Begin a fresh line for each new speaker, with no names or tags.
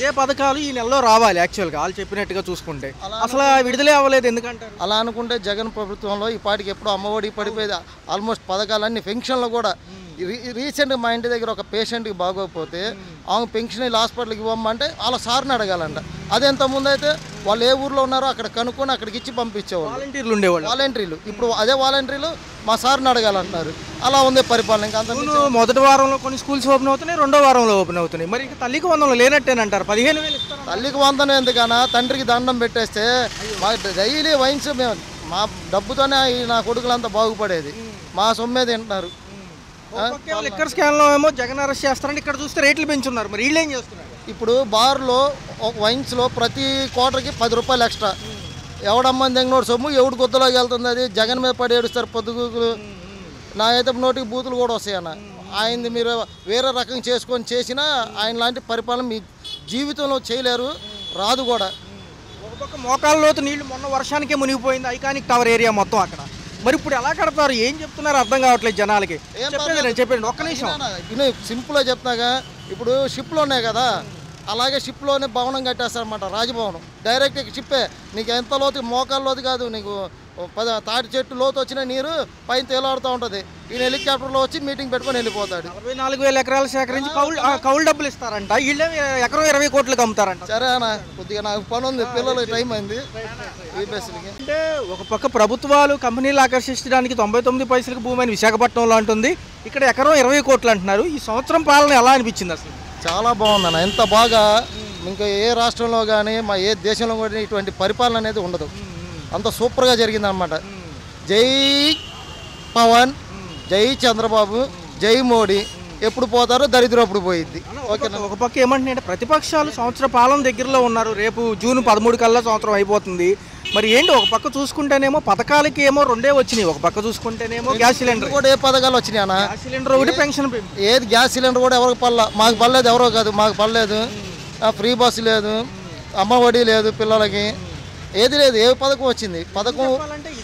ఏ పథకాలు ఈ నెలలో రావాలి యాక్చువల్గా వాళ్ళు చెప్పినట్టుగా చూసుకుంటే అసలు విడుదలే అవ్వలేదు ఎందుకంటారు?
అలా అనుకుంటే జగన్ ప్రభుత్వంలో ఈ పాటికి ఎప్పుడో అమ్మఒడి పడిపోయేది. ఆల్మోస్ట్ పథకాలన్నీ పెన్షన్లు కూడా రీసెంట్గా మా ఇంటి దగ్గర ఒక పేషెంట్కి బాగోకపోతే ఆమె పెన్షన్ హాస్పిటల్కి ఇవ్వమంటే వాళ్ళ సార్ని అడగాలంట. అదే ఇంతకుముందు అయితే వాళ్ళు ఏ ఊర్లో ఉన్నారో అక్కడ కనుక్కొని అక్కడికి ఇచ్చి పంపించేవాళ్ళు.
వాలంటీర్లు ఉండేవాళ్ళు.
వాలంటీర్లు ఇప్పుడు అదే వాలంటీర్లు మా సార్ని అడగాలంటున్నారు. అలా ఉంది పరిపాలన. ఇంకా అంత
మొదటి వారంలో కొన్ని స్కూల్స్ ఓపెన్ అవుతున్నాయి, రెండో వారంలో ఓపెన్ అవుతున్నాయి. మరి ఇంకా తల్లికి వందనం లేనట్టేనంటారు. 15,000 ఇస్తారు.
తల్లికి వందనం ఎందుకన్నా, తండ్రికి దండం పెట్టేస్తే మా డైలీ వైన్స్ మేము మా డబ్బుతోనే నా కొడుకులంతా బాగుపడేది. మా సొమ్మే తింటున్నారు.
లిక్కర్ స్కామ్లో ఏమో జగన్ అరెస్ట్ చేస్తారంటే ఇక్కడ చూస్తే రేట్లు పెంచున్నారు. మరి వీళ్ళు ఏం చేస్తున్నారు?
ఇప్పుడు బార్లో వైన్స్లో ప్రతి క్వార్టర్కి 10 రూపాయలు ఎక్స్ట్రా. ఎవడమ్మని తెంగినోడు సొమ్ము ఎవడు గుద్దలోకి వెళ్తుంది. అది జగన్ మీద పడి ఏడుస్తారు పొద్దుగూకులు. నా అయితే నోటికి బూతులు కూడా వస్తాయన్న. ఆయనది మీరు వేరే రకం చేసుకొని చేసినా ఆయన లాంటి పరిపాలన మీ జీవితంలో చేయలేరు, రాదు కూడా.
ఒక పక్క మోకాళ్ళ లోతు నీళ్లు మొన్న వర్షానికే మునిగిపోయింది ఐకానిక్ టవర్ ఏరియా మొత్తం అక్కడ. మరి ఇప్పుడు ఎలా కడతారు, ఏం చెప్తున్నారు అర్థం కావట్లేదు జనాలకి. చెప్పండి ఒక్క నిమిషం.
సింపుల్గా చెప్తాగా, ఇప్పుడు షిప్లు ఉన్నాయి కదా, అలాగే షిప్లోనే భవనం కట్టేస్తారనమాట, రాజభవనం. డైరెక్ట్ షిప్పే నీకు ఎంత లోతు, మోకాళ్ళ లోతు కాదు, నీకు తాటి చెట్టు లోతు వచ్చిన నీరు పైన తేలాడుతూ ఉంటుంది. ఈయన హెలికాప్టర్లో వచ్చి మీటింగ్ పెట్టుకొని వెళ్ళిపోతాడు.
44,000 ఎకరాలు సేకరించి కౌలు డబ్బులు ఇస్తారంట. వీళ్ళే ఎకరం 20 కోట్లకు అమ్ముతారంట.
సరే అన్న, కొద్దిగా నాకు పని ఉంది, పిల్లలకి టైం అయింది.
అంటే ఒక పక్క ప్రభుత్వాలు కంపెనీలు ఆకర్షించడానికి 99 పైసలకు భూమి అని విశాఖపట్నంలో అంటుంది. ఇక్కడ ఎకరం 20 కోట్లు అంటున్నారు. ఈ సంవత్సరం పాలన ఎలా అనిపించింది అసలు?
చాలా బాగుందన్న. ఎంత బాగా ఇంకా ఏ రాష్ట్రంలో కానీ మా ఏ దేశంలో కానీ ఇటువంటి పరిపాలన అనేది ఉండదు. అంత సూపర్గా జరిగింది అనమాట. జై పవన్, జై చంద్రబాబు, జై మోడీ. ఎప్పుడు పోతారో దరిద్రం అప్పుడు పోయిద్ది.
ఓకేనా? ఒక పక్క ఏమంటున్నాయంటే ప్రతిపక్షాలు సంవత్సర పాలన దగ్గరలో ఉన్నారు. రేపు జూన్ 13 కల్లా సంవత్సరం అయిపోతుంది. మరి ఏంటి, ఒక పక్క చూసుకుంటేనేమో పథకాలకి ఏమో 2 వచ్చినాయి, ఒక పక్క చూసుకుంటేనేమో గ్యాస్ సిలిండర్
కూడా. ఏ పథకాలు వచ్చినాయి అన్న?
గ్యాస్ సిలిండర్ ఒకటి, పెన్షన్.
ఏది గ్యాస్ సిలిండర్ కూడా ఎవరికి పడలా. మాకు పడలేదు, ఎవరో కాదు మాకు పడలేదు. ఫ్రీ బస్సు లేదు, అమ్మఒడి లేదు పిల్లలకి, ఏది లేదు. ఏ పథకం వచ్చింది? పథకం
అంటే